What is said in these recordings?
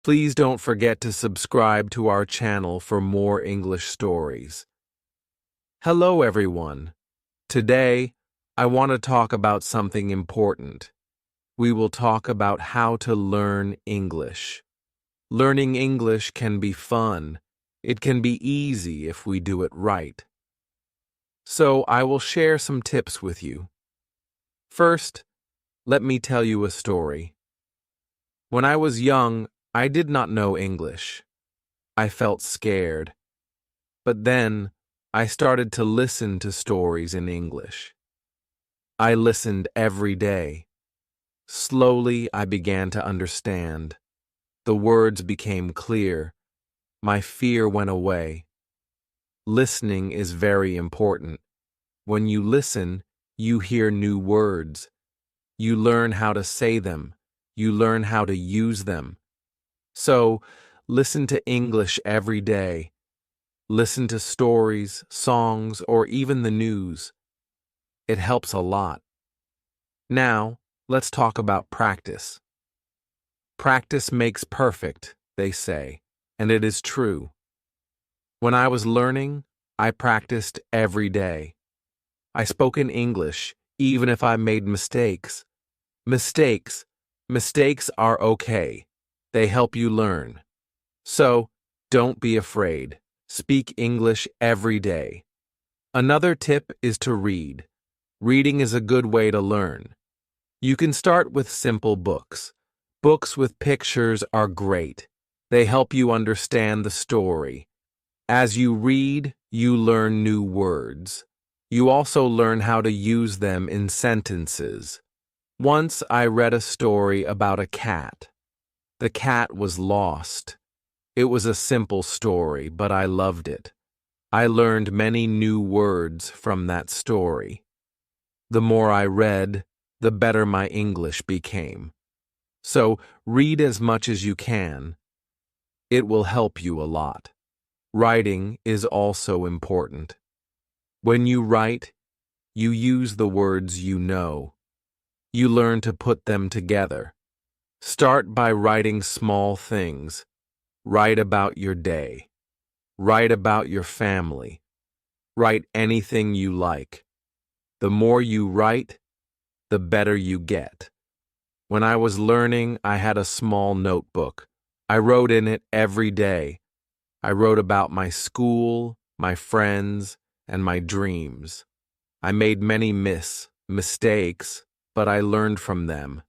Please don't forget to subscribe to our channel for more English stories. Hello, everyone. Today, I want to talk about something important. We will talk about how to learn English. Learning English can be fun. It can be easy if we do it right. So, I will share some tips with you. First, let me tell you a story. When I was young, I did not know English. I felt scared. But then, I started to listen to stories in English. I listened every day. Slowly, I began to understand. The words became clear. My fear went away. Listening is very important. When you listen, you hear new words. You learn how to say them. You learn how to use them. So, listen to English every day. Listen to stories, songs, or even the news. It helps a lot. Now, let's talk about practice. Practice makes perfect, they say, and it is true. When I was learning, I practiced every day. I spoke in English, even if I made mistakes. Mistakes are okay. They help you learn. So, don't be afraid. Speak English every day. Another tip is to read. Reading is a good way to learn. You can start with simple books. Books with pictures are great. They help you understand the story. As you read, you learn new words. You also learn how to use them in sentences. Once I read a story about a cat. The cat was lost. It was a simple story, but I loved it. I learned many new words from that story. The more I read, the better my English became. So, read as much as you can. It will help you a lot. Writing is also important. When you write, you use the words you know. You learn to put them together. Start by writing small things. Write about your day. Write about your family. Write anything you like. The more you write, the better you get. When I was learning, I had a small notebook. I wrote in it every day. I wrote about my school, my friends, and my dreams. I made many mistakes, but I learned from them.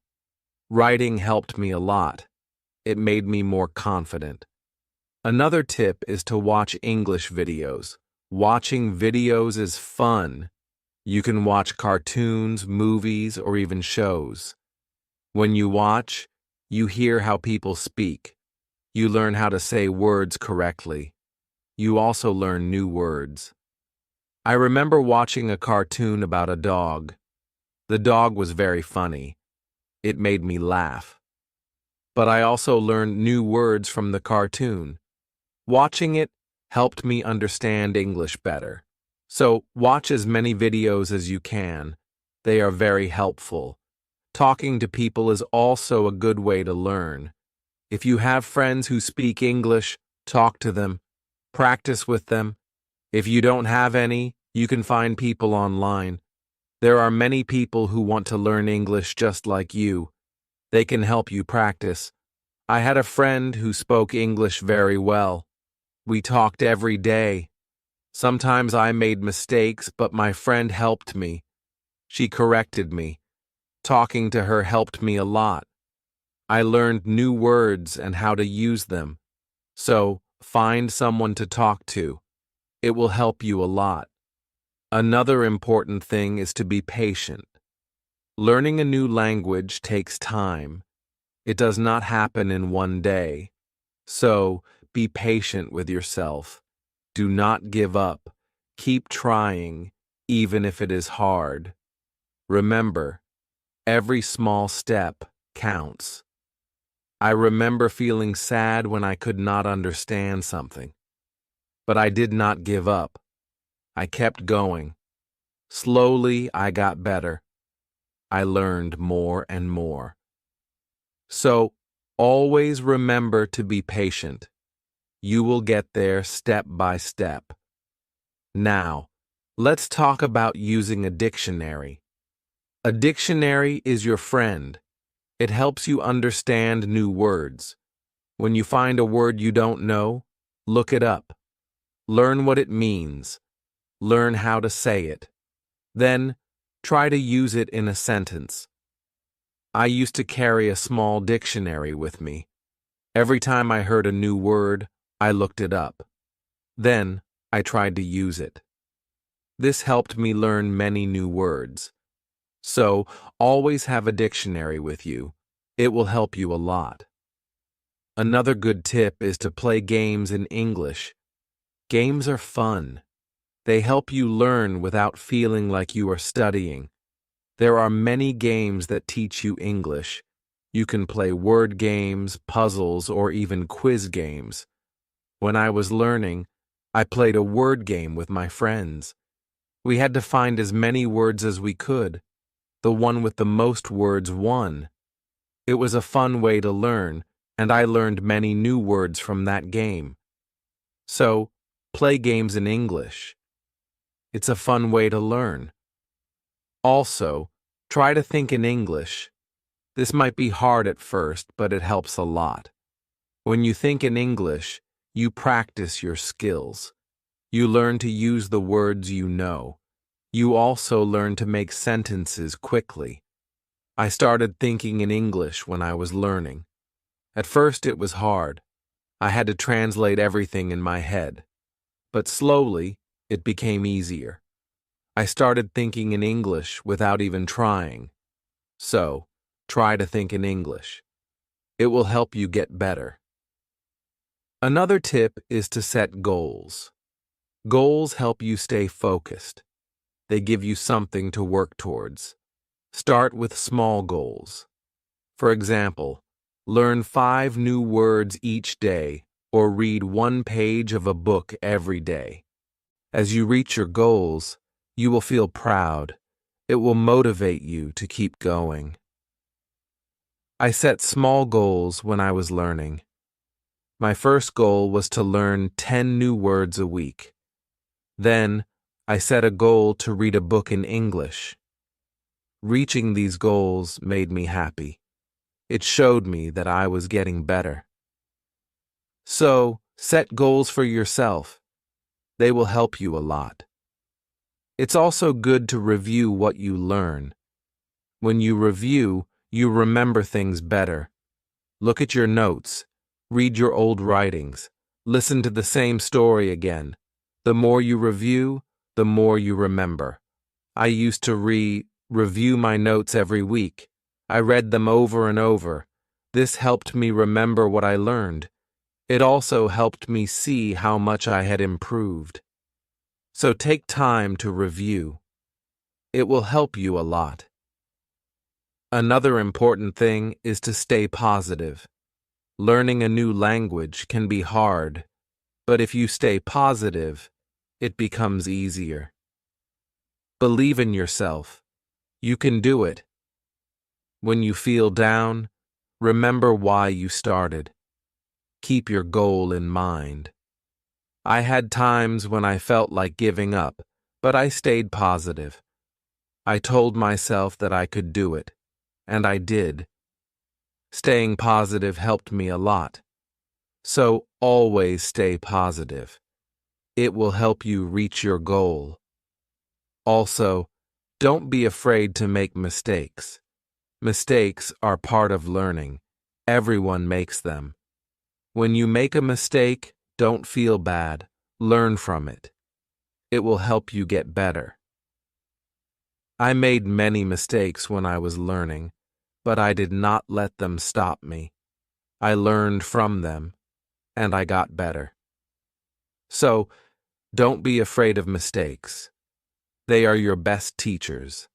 Writing helped me a lot. It made me more confident. Another tip is to watch English videos. Watching videos is fun. You can watch cartoons, movies, or even shows. When you watch, you hear how people speak. You learn how to say words correctly. You also learn new words. I remember watching a cartoon about a dog. The dog was very funny. It made me laugh. But I also learned new words from the cartoon. Watching it helped me understand English better. So, watch as many videos as you can. They are very helpful. Talking to people is also a good way to learn. If you have friends who speak English, talk to them. Practice with them. If you don't have any, you can find people online. There are many people who want to learn English just like you. They can help you practice. I had a friend who spoke English very well. We talked every day. Sometimes I made mistakes, but my friend helped me. She corrected me. Talking to her helped me a lot. I learned new words and how to use them. So, find someone to talk to. It will help you a lot. Another important thing is to be patient. Learning a new language takes time. It does not happen in one day. So, be patient with yourself. Do not give up. Keep trying, even if it is hard. Remember, every small step counts. I remember feeling sad when I could not understand something. But I did not give up. I kept going. Slowly, I got better. I learned more and more. So, Always remember to be patient. You will get there step by step. Now, let's talk about using a dictionary. A dictionary is your friend. It helps you understand new words. When you find a word you don't know, look it up. Learn what it means. Learn how to say it. Then, try to use it in a sentence. I used to carry a small dictionary with me. Every time I heard a new word, I looked it up. Then, I tried to use it. This helped me learn many new words. So, always have a dictionary with you. It will help you a lot. Another good tip is to play games in English. Games are fun. They help you learn without feeling like you are studying. There are many games that teach you English. You can play word games, puzzles, or even quiz games. When I was learning, I played a word game with my friends. We had to find as many words as we could. The one with the most words won. It was a fun way to learn, and I learned many new words from that game. So, play games in English. It's a fun way to learn. Also, try to think in English. This might be hard at first, but it helps a lot. When you think in English, you practice your skills. You learn to use the words you know. You also learn to make sentences quickly. I started thinking in English when I was learning. At first it was hard. I had to translate everything in my head. But slowly, it became easier. I started thinking in English without even trying. So, try to think in English. It will help you get better. Another tip is to set goals. Goals help you stay focused. They give you something to work towards. Start with small goals. For example, learn 5 new words each day or read 1 page of a book every day. As you reach your goals, you will feel proud. It will motivate you to keep going. I set small goals when I was learning. My first goal was to learn 10 new words a week. Then, I set a goal to read a book in English. Reaching these goals made me happy. It showed me that I was getting better. So, set goals for yourself. They will help you a lot. It's also good to review what you learn. When you review, you remember things better. Look at your notes. Read your old writings. Listen to the same story again. The more you review, the more you remember. I used to review my notes every week. I read them over and over. This helped me remember what I learned. It also helped me see how much I had improved. So take time to review. It will help you a lot. Another important thing is to stay positive. Learning a new language can be hard, but if you stay positive, it becomes easier. Believe in yourself. You can do it. When you feel down, remember why you started. Keep your goal in mind. I had times when I felt like giving up, but I stayed positive. I told myself that I could do it, and I did. Staying positive helped me a lot. So always stay positive. It will help you reach your goal. Also, don't be afraid to make mistakes. Mistakes are part of learning. Everyone makes them. When you make a mistake, don't feel bad. Learn from it. It will help you get better. I made many mistakes when I was learning, but I did not let them stop me. I learned from them, and I got better. So, don't be afraid of mistakes. They are your best teachers.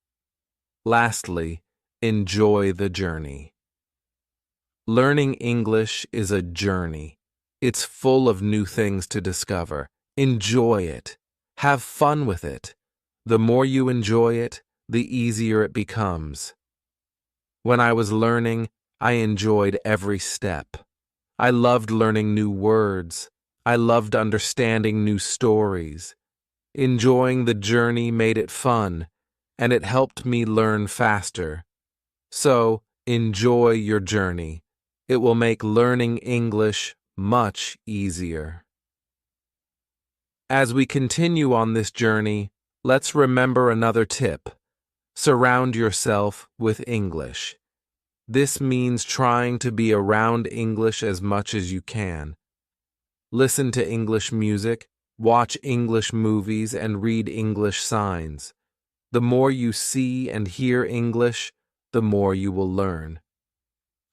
Lastly, enjoy the journey. Learning English is a journey. It's full of new things to discover. Enjoy it. Have fun with it. The more you enjoy it, the easier it becomes. When I was learning, I enjoyed every step. I loved learning new words. I loved understanding new stories. Enjoying the journey made it fun, and it helped me learn faster. So, enjoy your journey. It will make learning English much easier. As we continue on this journey, let's remember another tip. Surround yourself with English. This means trying to be around English as much as you can. Listen to English music, watch English movies, and read English signs. The more you see and hear English, the more you will learn.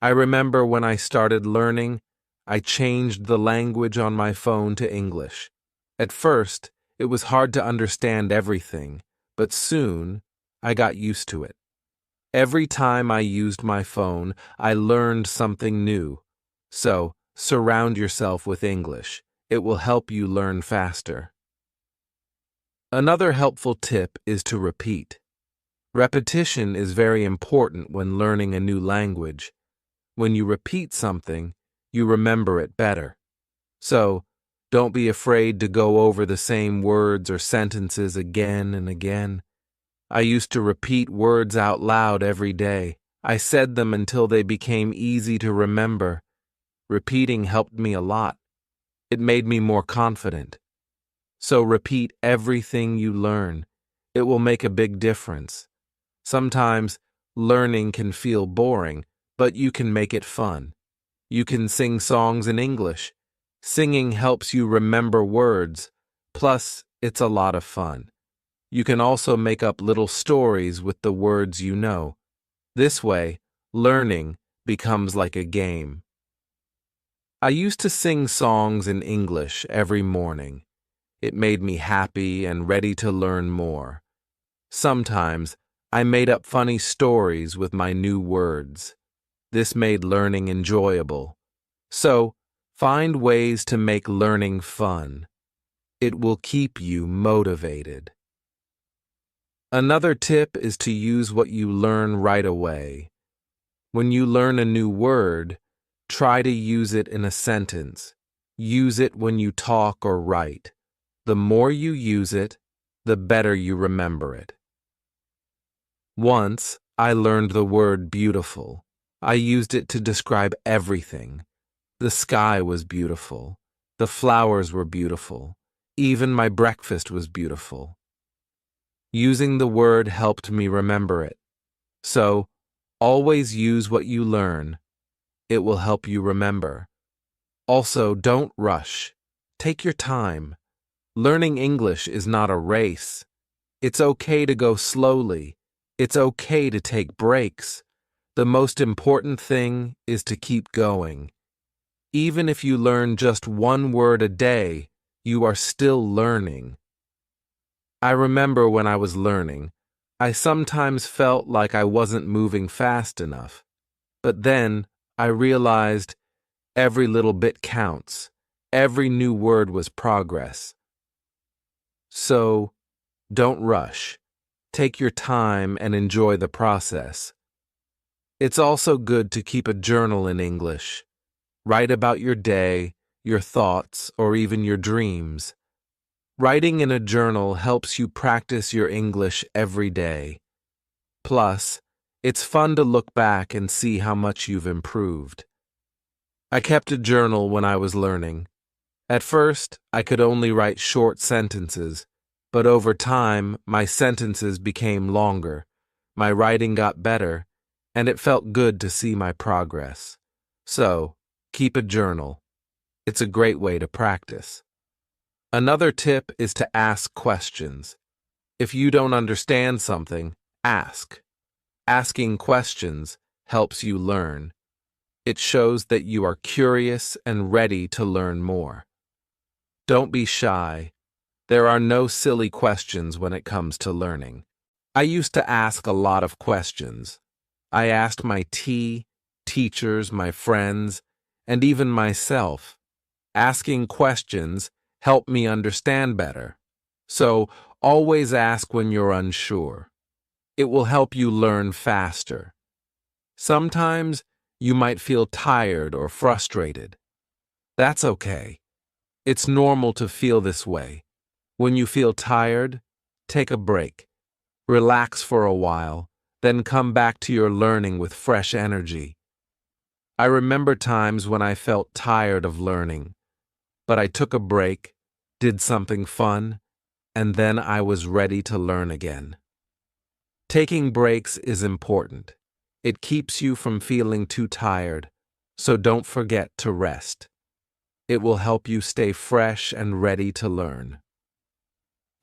I remember when I started learning, I changed the language on my phone to English. At first, it was hard to understand everything, but soon I got used to it. Every time I used my phone, I learned something new. So, surround yourself with English. It will help you learn faster. Another helpful tip is to repeat. Repetition is very important when learning a new language. When you repeat something, you remember it better. So, don't be afraid to go over the same words or sentences again and again. I used to repeat words out loud every day. I said them until they became easy to remember. Repeating helped me a lot. It made me more confident. So repeat everything you learn. It will make a big difference. Sometimes learning can feel boring, but you can make it fun. You can sing songs in English. Singing helps you remember words. Plus, it's a lot of fun. You can also make up little stories with the words you know. This way, learning becomes like a game. I used to sing songs in English every morning. It made me happy and ready to learn more. Sometimes, I made up funny stories with my new words. This made learning enjoyable. So, find ways to make learning fun. It will keep you motivated. Another tip is to use what you learn right away. When you learn a new word, try to use it in a sentence. Use it when you talk or write. The more you use it, the better you remember it. Once, I learned the word beautiful. I used it to describe everything. The sky was beautiful. The flowers were beautiful. Even my breakfast was beautiful. Using the word helped me remember it. So, always use what you learn. It will help you remember. Also, don't rush. Take your time. Learning English is not a race. It's okay to go slowly. It's okay to take breaks. The most important thing is to keep going. Even if you learn just one word a day, you are still learning. I remember when I was learning, I sometimes felt like I wasn't moving fast enough. But then I realized every little bit counts. Every new word was progress. So, don't rush. Take your time and enjoy the process. It's also good to keep a journal in English. Write about your day, your thoughts, or even your dreams. Writing in a journal helps you practice your English every day. Plus, it's fun to look back and see how much you've improved. I kept a journal when I was learning. At first, I could only write short sentences, but over time, my sentences became longer. My writing got better, and it felt good to see my progress. So, keep a journal. It's a great way to practice. Another tip is to ask questions. If you don't understand something, ask. Asking questions helps you learn. It shows that you are curious and ready to learn more. Don't be shy. There are no silly questions when it comes to learning. I used to ask a lot of questions. I asked my teachers, my friends, and even myself. Asking questions helped me understand better. So, always ask when you're unsure. It will help you learn faster. Sometimes, You might feel tired or frustrated. That's okay. It's normal to feel this way. When you feel tired, take a break. Relax for a while, then come back to your learning with fresh energy. I remember times when I felt tired of learning, but I took a break, did something fun, and then I was ready to learn again. Taking breaks is important. It keeps you from feeling too tired, so don't forget to rest. It will help you stay fresh and ready to learn.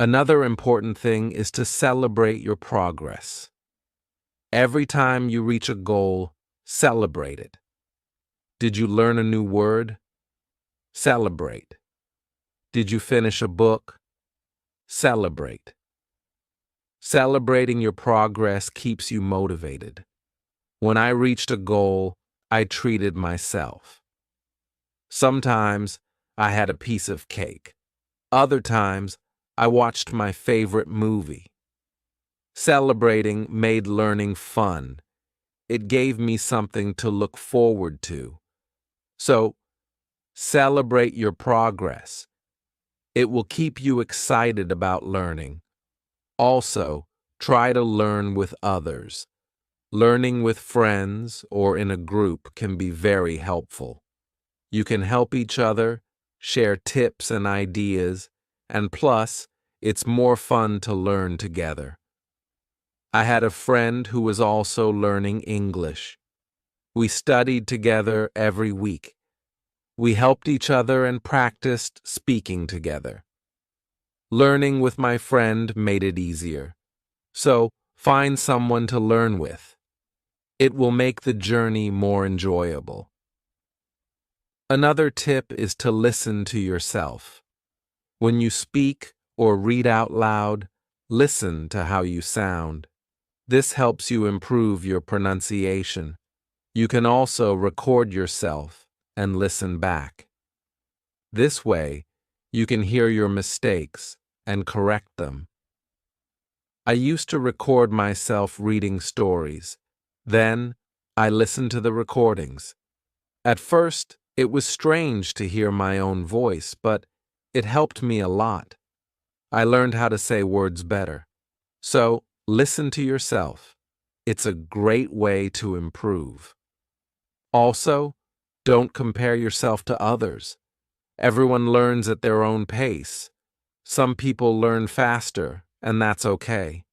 Another important thing is to celebrate your progress. Every time you reach a goal, celebrate it. Did you learn a new word? Celebrate. Did you finish a book? Celebrate. Celebrating your progress keeps you motivated. When I reached a goal, I treated myself. Sometimes I had a piece of cake. Other times, I watched my favorite movie. Celebrating made learning fun. It gave me something to look forward to. So, celebrate your progress. It will keep you excited about learning. Also, try to learn with others. Learning with friends or in a group can be very helpful. You can help each other, share tips and ideas, and plus, it's more fun to learn together. I had a friend who was also learning English. We studied together every week. We helped each other and practiced speaking together. Learning with my friend made it easier. So, find someone to learn with. It will make the journey more enjoyable. Another tip is to listen to yourself. When you speak or read out loud, listen to how you sound. This helps you improve your pronunciation. You can also record yourself and listen back. This way, you can hear your mistakes and correct them. I used to record myself reading stories. Then, I listened to the recordings. At first, it was strange to hear my own voice, but it helped me a lot. I learned how to say words better. So, listen to yourself. It's a great way to improve. Also, don't compare yourself to others. Everyone learns at their own pace. Some people learn faster, and that's okay.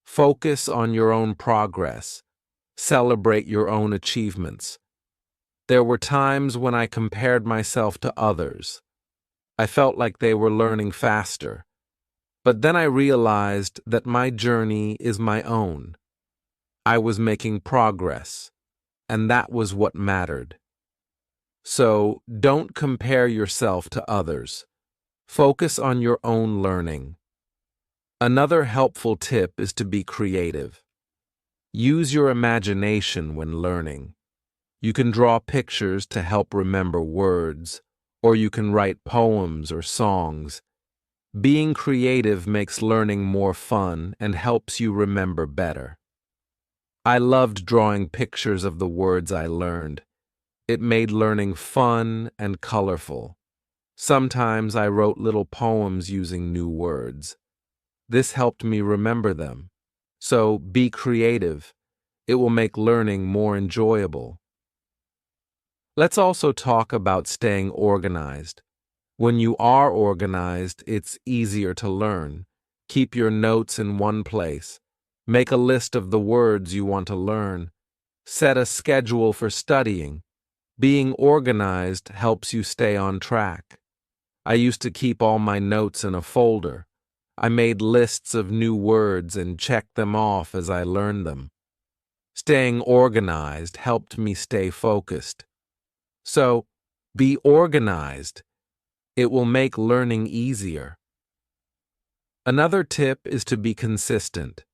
Focus on your own progress. Celebrate your own achievements. There were times when I compared myself to others. I felt like they were learning faster. But then I realized that my journey is my own. I was making progress, and that was what mattered. So, don't compare yourself to others. Focus on your own learning. Another helpful tip is to be creative. Use your imagination when learning. You can draw pictures to help remember words, or you can write poems or songs. Being creative makes learning more fun and helps you remember better. I loved drawing pictures of the words I learned. It made learning fun and colorful. Sometimes I wrote little poems using new words. This helped me remember them. So be creative. It will make learning more enjoyable. Let's also talk about staying organized. When you are organized, it's easier to learn. Keep your notes in one place. Make a list of the words you want to learn. Set a schedule for studying. Being organized helps you stay on track. I used to keep all my notes in a folder. I made lists of new words and checked them off as I learned them. Staying organized helped me stay focused. So, be organized. It will make learning easier. Another tip is to be consistent.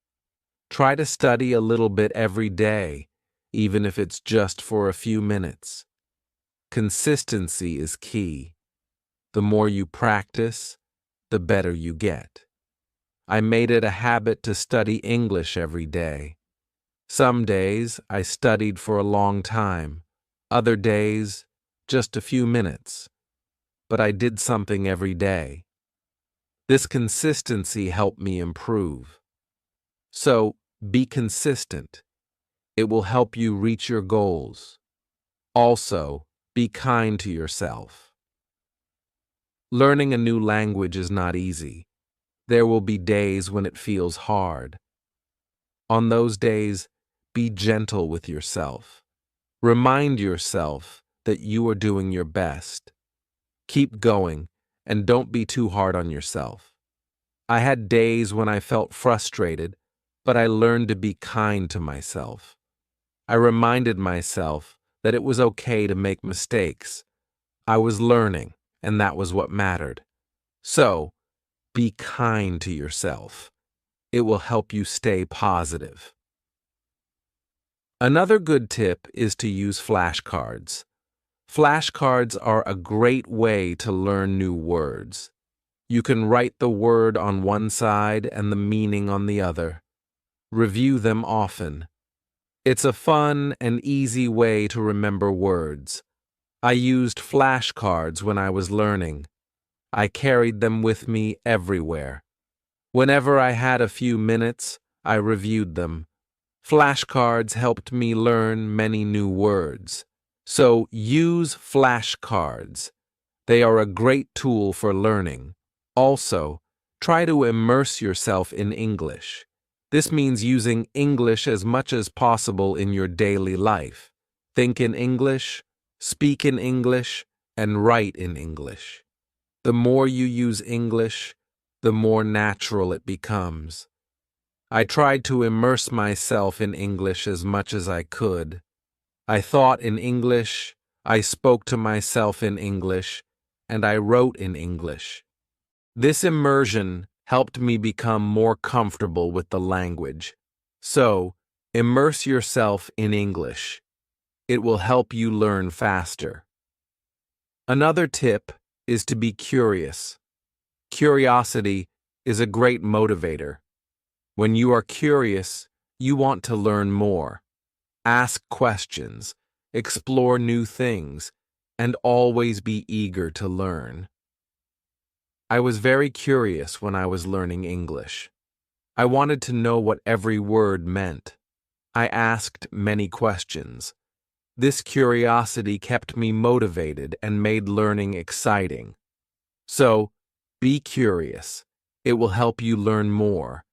Try to study a little bit every day, even if it's just for a few minutes. Consistency is key. The more you practice, the better you get. I made it a habit to study English every day. Some days I studied for a long time. Other days, just a few minutes. But I did something every day. This consistency helped me improve. So, be consistent. It will help you reach your goals. Also, be kind to yourself. Learning a new language is not easy. There will be days when it feels hard. On those days, be gentle with yourself. Remind yourself that you are doing your best. Keep going, and don't be too hard on yourself. I had days when I felt frustrated, but I learned to be kind to myself. I reminded myself that it was okay to make mistakes. I was learning, and that was what mattered. So, be kind to yourself. It will help you stay positive. Another good tip is to use flashcards. Flashcards are a great way to learn new words. You can write the word on one side and the meaning on the other. Review them often. It's a fun and easy way to remember words. I used flashcards when I was learning. I carried them with me everywhere. Whenever I had a few minutes, I reviewed them. Flashcards helped me learn many new words. So use flashcards. They are a great tool for learning. Also, try to immerse yourself in English. This means using English as much as possible in your daily life. Think in English, speak in English, and write in English. The more you use English, the more natural it becomes. I tried to immerse myself in English as much as I could. I thought in English, I spoke to myself in English, and I wrote in English. This immersion helped me become more comfortable with the language. So, immerse yourself in English. It will help you learn faster. Another tip is to be curious. Curiosity is a great motivator. When you are curious, you want to learn more. Ask questions, explore new things, and always be eager to learn. I was very curious when I was learning English. I wanted to know what every word meant. I asked many questions. This curiosity kept me motivated and made learning exciting. So, be curious. It will help you learn more.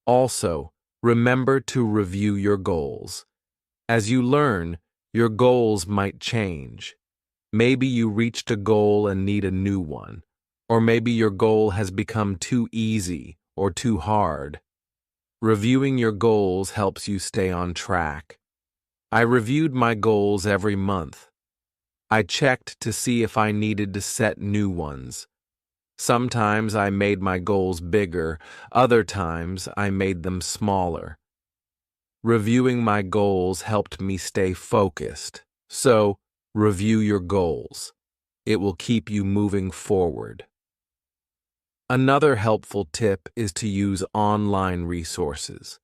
Also, remember to review your goals. As you learn, your goals might change. Maybe you reached a goal and need a new one. Or maybe your goal has become too easy or too hard. Reviewing your goals helps you stay on track. I reviewed my goals every month. I checked to see if I needed to set new ones. Sometimes I made my goals bigger, other times I made them smaller. Reviewing my goals helped me stay focused. So, review your goals. It will keep you moving forward. Another helpful tip is to use online resources.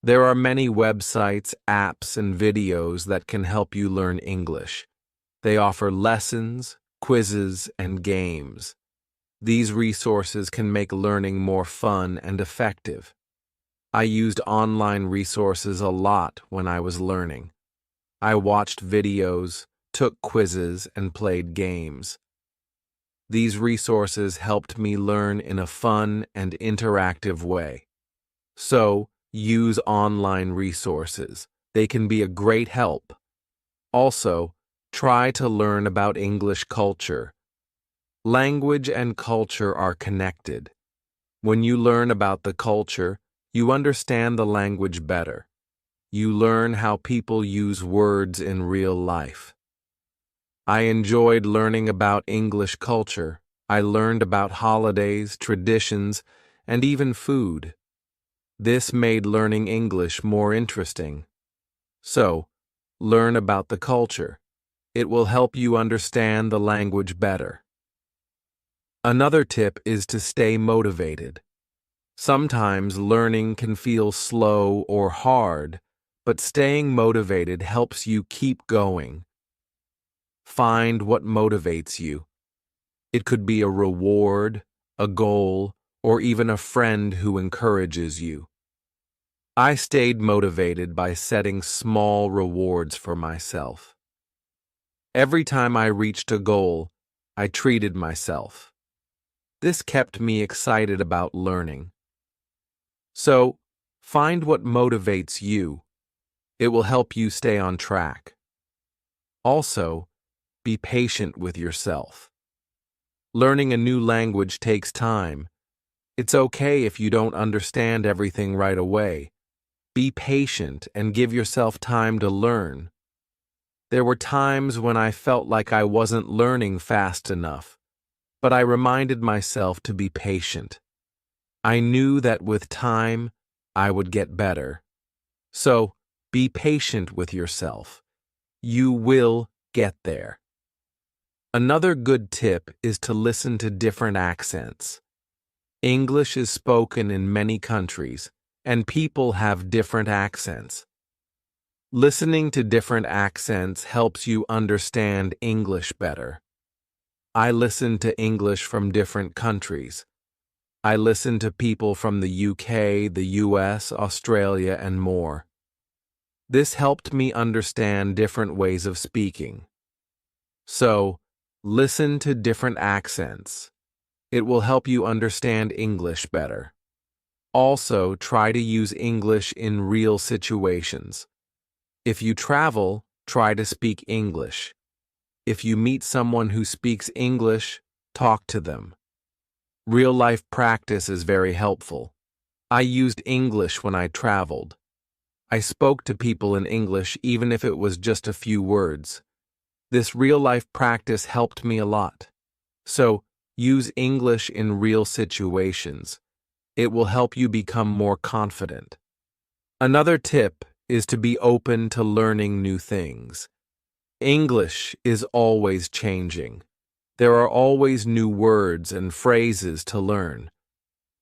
There are many websites, apps, and videos that can help you learn English. They offer lessons, quizzes, and games. These resources can make learning more fun and effective. I used online resources a lot when I was learning. I watched videos, took quizzes, and played games. These resources helped me learn in a fun and interactive way. So, use online resources. They can be a great help. Also, try to learn about English culture. Language and culture are connected. When you learn about the culture, you understand the language better. You learn how people use words in real life. I enjoyed learning about English culture. I learned about holidays, traditions, and even food. This made learning English more interesting. So, learn about the culture. It will help you understand the language better. Another tip is to stay motivated. Sometimes learning can feel slow or hard, but staying motivated helps you keep going. find what motivates you. It could be a reward, a goal, or even a friend who encourages you. I stayed motivated by setting small rewards for myself. Every time I reached a goal, I treated myself. This kept me excited about learning. So, find what motivates you. It will help you stay on track. Also, be patient with yourself. Learning a new language takes time. It's okay if you don't understand everything right away. Be patient and give yourself time to learn. There were times when I felt like I wasn't learning fast enough, but I reminded myself to be patient. I knew that with time, I would get better. So, be patient with yourself. You will get there. Another good tip is to listen to different accents. English is spoken in many countries, and people have different accents. Listening to different accents helps you understand English better. I listen to English from different countries. I listen to people from the UK, the US, Australia, and more. This helped me understand different ways of speaking. So, listen to different accents. It will help you understand English better. Also, try to use English in real situations. If you travel, try to speak English. If you meet someone who speaks English, talk to them. Real-life practice is very helpful. I used English when I traveled. I spoke to people in English even if it was just a few words. This real-life practice helped me a lot. So, use English in real situations. It will help you become more confident. Another tip is to be open to learning new things. English is always changing. There are always new words and phrases to learn.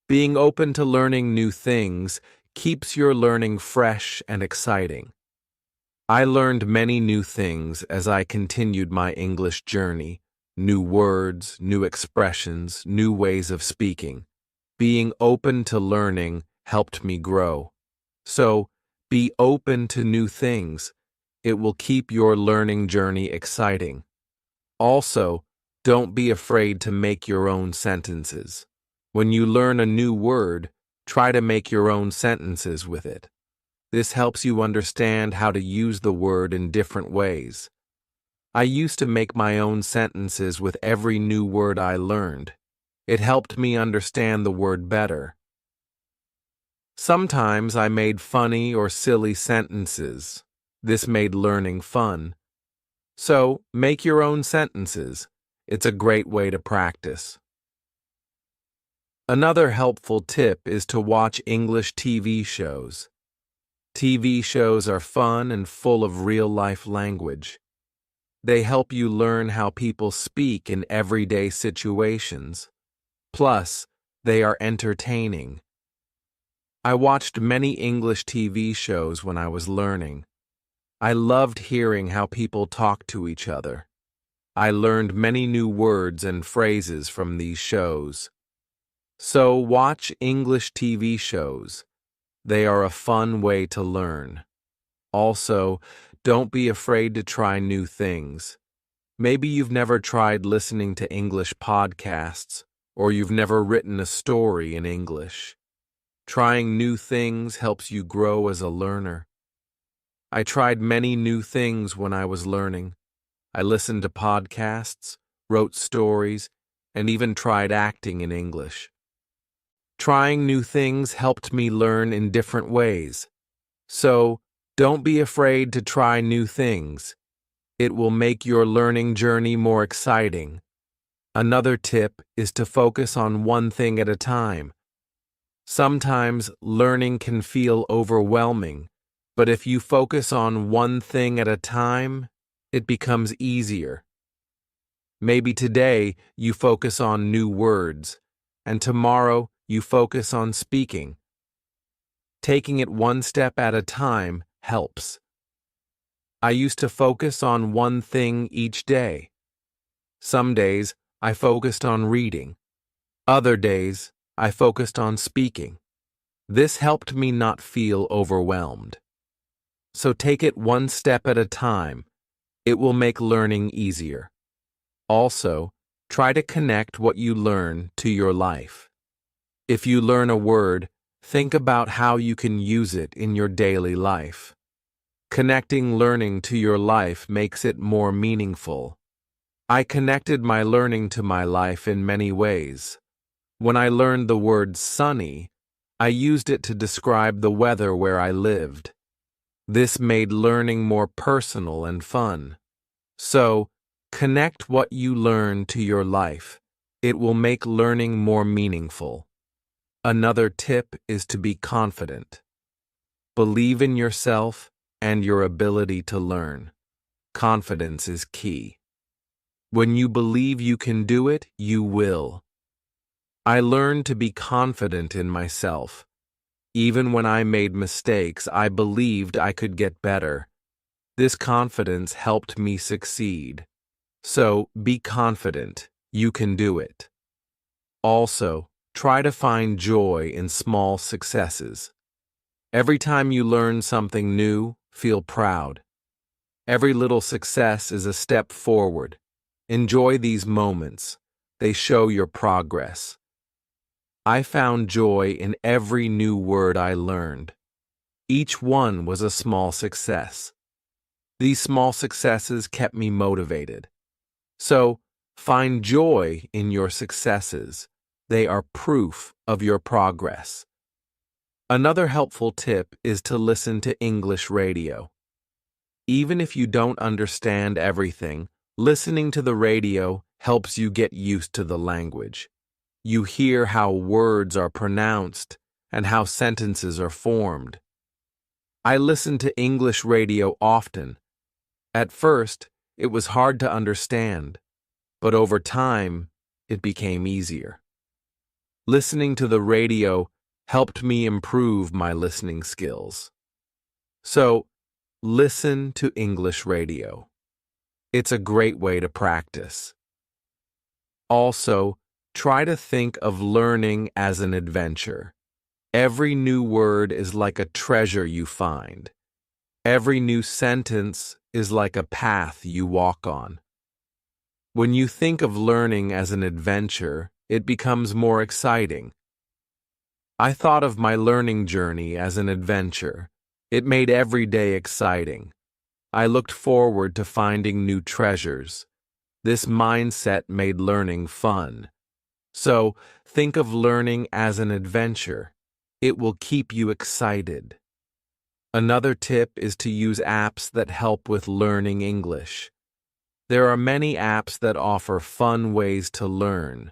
Being open to learning new things keeps your learning fresh and exciting. I learned many new things as I continued my English journey. New words, new expressions, new ways of speaking. Being open to learning helped me grow. So, be open to new things. It will keep your learning journey exciting. Also, don't be afraid to make your own sentences. When you learn a new word, try to make your own sentences with it. This helps you understand how to use the word in different ways. I used to make my own sentences with every new word I learned. It helped me understand the word better. Sometimes I made funny or silly sentences. This made learning fun. So, make your own sentences. It's a great way to practice. Another helpful tip is to watch English TV shows. TV shows are fun and full of real-life language. They help you learn how people speak in everyday situations. Plus, they are entertaining. I watched many English TV shows when I was learning. I loved hearing how people talk to each other. I learned many new words and phrases from these shows. So, watch English TV shows. They are a fun way to learn. Also, don't be afraid to try new things. Maybe you've never tried listening to English podcasts, or you've never written a story in English. Trying new things helps you grow as a learner. I tried many new things when I was learning. I listened to podcasts, wrote stories, and even tried acting in English. Trying new things helped me learn in different ways. So, don't be afraid to try new things. It will make your learning journey more exciting. Another tip is to focus on one thing at a time. Sometimes learning can feel overwhelming, but if you focus on one thing at a time, it becomes easier. Maybe today you focus on new words, and tomorrow you focus on speaking. Taking it one step at a time helps. I used to focus on one thing each day. Some days, I focused on reading. Other days, I focused on speaking. This helped me not feel overwhelmed. So take it one step at a time. It will make learning easier. Also, try to connect what you learn to your life. If you learn a word, think about how you can use it in your daily life. Connecting learning to your life makes it more meaningful. I connected my learning to my life in many ways. When I learned the word sunny, I used it to describe the weather where I lived. This made learning more personal and fun. So, connect what you learn to your life. It will make learning more meaningful. Another tip is to be confident. Believe in yourself and your ability to learn. Confidence is key. When you believe you can do it, you will. I learned to be confident in myself. Even when I made mistakes, I believed I could get better. This confidence helped me succeed. So, be confident. You can do it. Also, try to find joy in small successes. Every time you learn something new, feel proud. Every little success is a step forward. Enjoy these moments. They show your progress. I found joy in every new word I learned. Each one was a small success. These small successes kept me motivated. So, find joy in your successes. They are proof of your progress. Another helpful tip is to listen to English radio. Even if you don't understand everything, listening to the radio helps you get used to the language. You hear how words are pronounced and how sentences are formed. I listen to English radio often. At first, it was hard to understand, but over time, it became easier. Listening to the radio helped me improve my listening skills. So, listen to English radio. It's a great way to practice. Also, try to think of learning as an adventure. Every new word is like a treasure you find. Every new sentence is like a path you walk on. When you think of learning as an adventure, it becomes more exciting. I thought of my learning journey as an adventure. It made every day exciting. I looked forward to finding new treasures. This mindset made learning fun. So, think of learning as an adventure. It will keep you excited. Another tip is to use apps that help with learning English. There are many apps that offer fun ways to learn.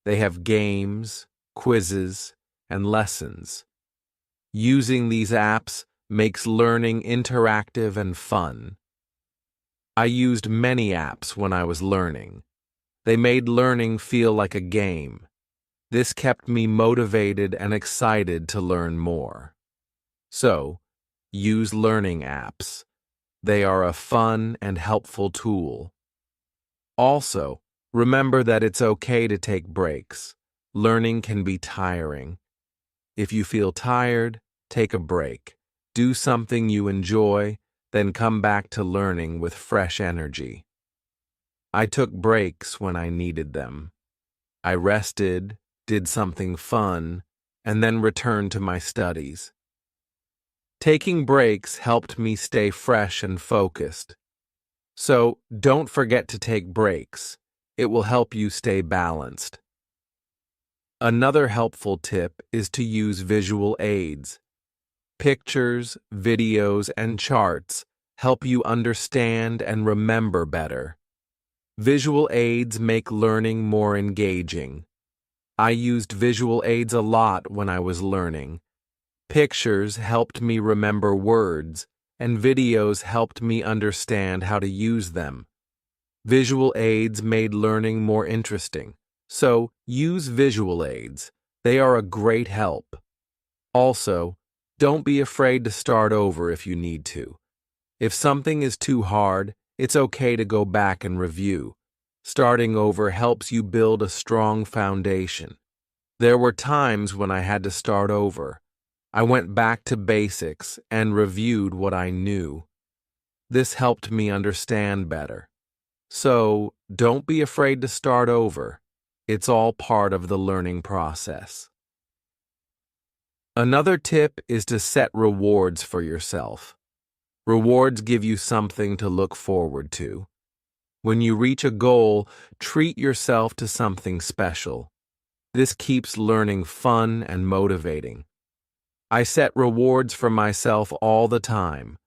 They have games, quizzes, and lessons. Using these apps makes learning interactive and fun. I used many apps when I was learning. They made learning feel like a game. This kept me motivated and excited to learn more. So, use learning apps. They are a fun and helpful tool. Also, remember that it's okay to take breaks. Learning can be tiring. If you feel tired, take a break. Do something you enjoy, then come back to learning with fresh energy. I took breaks when I needed them. I rested, did something fun, and then returned to my studies. Taking breaks helped me stay fresh and focused. So, don't forget to take breaks. It will help you stay balanced. Another helpful tip is to use visual aids. Pictures, videos, and charts help you understand and remember better. Visual aids make learning more engaging. I used visual aids a lot when I was learning. Pictures helped me remember words, and videos helped me understand how to use them. Visual aids made learning more interesting, so use visual aids. They are a great help. Also, don't be afraid to start over if you need to. If something is too hard, it's okay to go back and review. Starting over helps you build a strong foundation. There were times when I had to start over. I went back to basics and reviewed what I knew. This helped me understand better. So, don't be afraid to start over. It's all part of the learning process. Another tip is to set rewards for yourself. Rewards give you something to look forward to. When you reach a goal, treat yourself to something special. This keeps learning fun and motivating. I set rewards for myself all the time.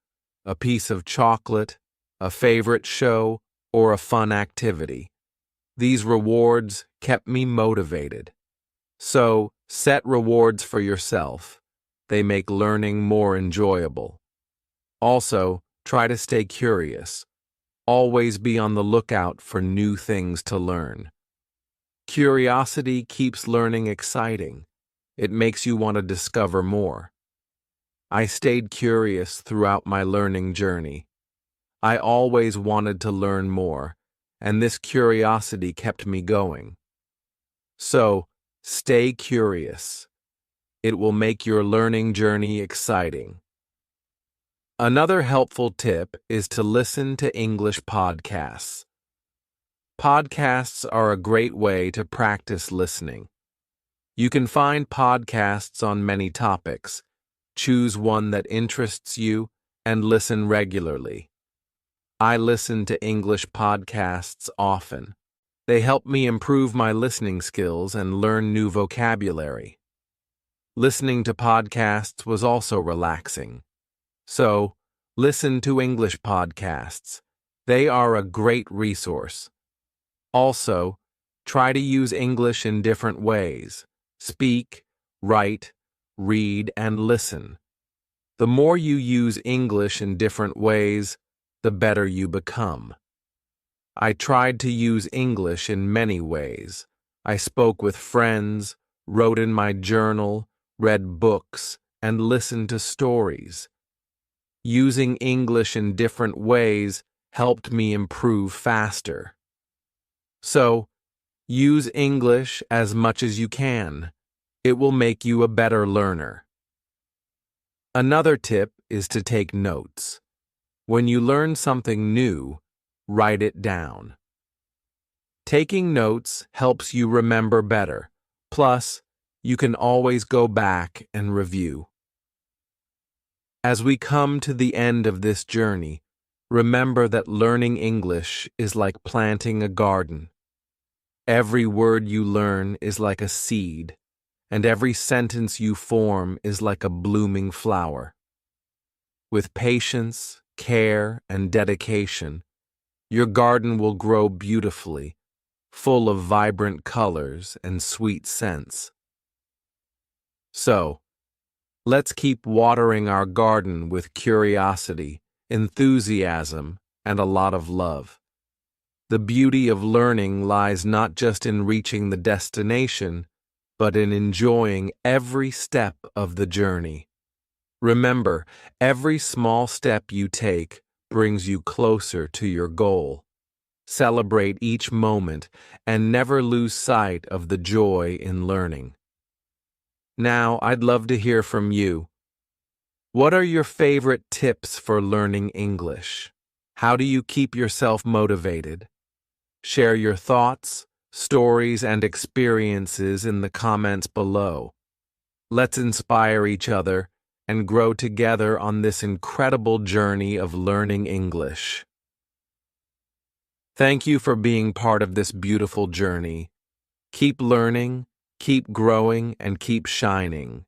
A piece of chocolate, a favorite show, or a fun activity. These rewards kept me motivated. So, set rewards for yourself. They make learning more enjoyable. Also, try to stay curious. Always be on the lookout for new things to learn. Curiosity keeps learning exciting. It makes you want to discover more. I stayed curious throughout my learning journey. I always wanted to learn more, and this curiosity kept me going. So, stay curious. It will make your learning journey exciting. Another helpful tip is to listen to English podcasts. Podcasts are a great way to practice listening. You can find podcasts on many topics. Choose one that interests you and listen regularly. I listen to English podcasts often. They help me improve my listening skills and learn new vocabulary. Listening to podcasts was also relaxing. So, listen to English podcasts. They are a great resource. Also, try to use English in different ways. Speak, write, read, and listen. The more you use English in different ways, the better you become. I tried to use English in many ways. I spoke with friends, wrote in my journal, read books, and listened to stories. Using English in different ways helped me improve faster. So, use English as much as you can. It will make you a better learner. Another tip is to take notes. When you learn something new, write it down. Taking notes helps you remember better. Plus, you can always go back and review. As we come to the end of this journey, remember that learning English is like planting a garden. Every word you learn is like a seed, and every sentence you form is like a blooming flower. With patience, care, and dedication, your garden will grow beautifully, full of vibrant colors and sweet scents. So, let's keep watering our garden with curiosity, enthusiasm, and a lot of love. The beauty of learning lies not just in reaching the destination, but in enjoying every step of the journey. Remember, every small step you take brings you closer to your goal. Celebrate each moment and never lose sight of the joy in learning. Now, I'd love to hear from you. What are your favorite tips for learning English? How do you keep yourself motivated? Share your thoughts, stories, and experiences in the comments below. Let's inspire each other and grow together on this incredible journey of learning English. Thank you for being part of this beautiful journey. Keep learning, keep growing, and keep shining.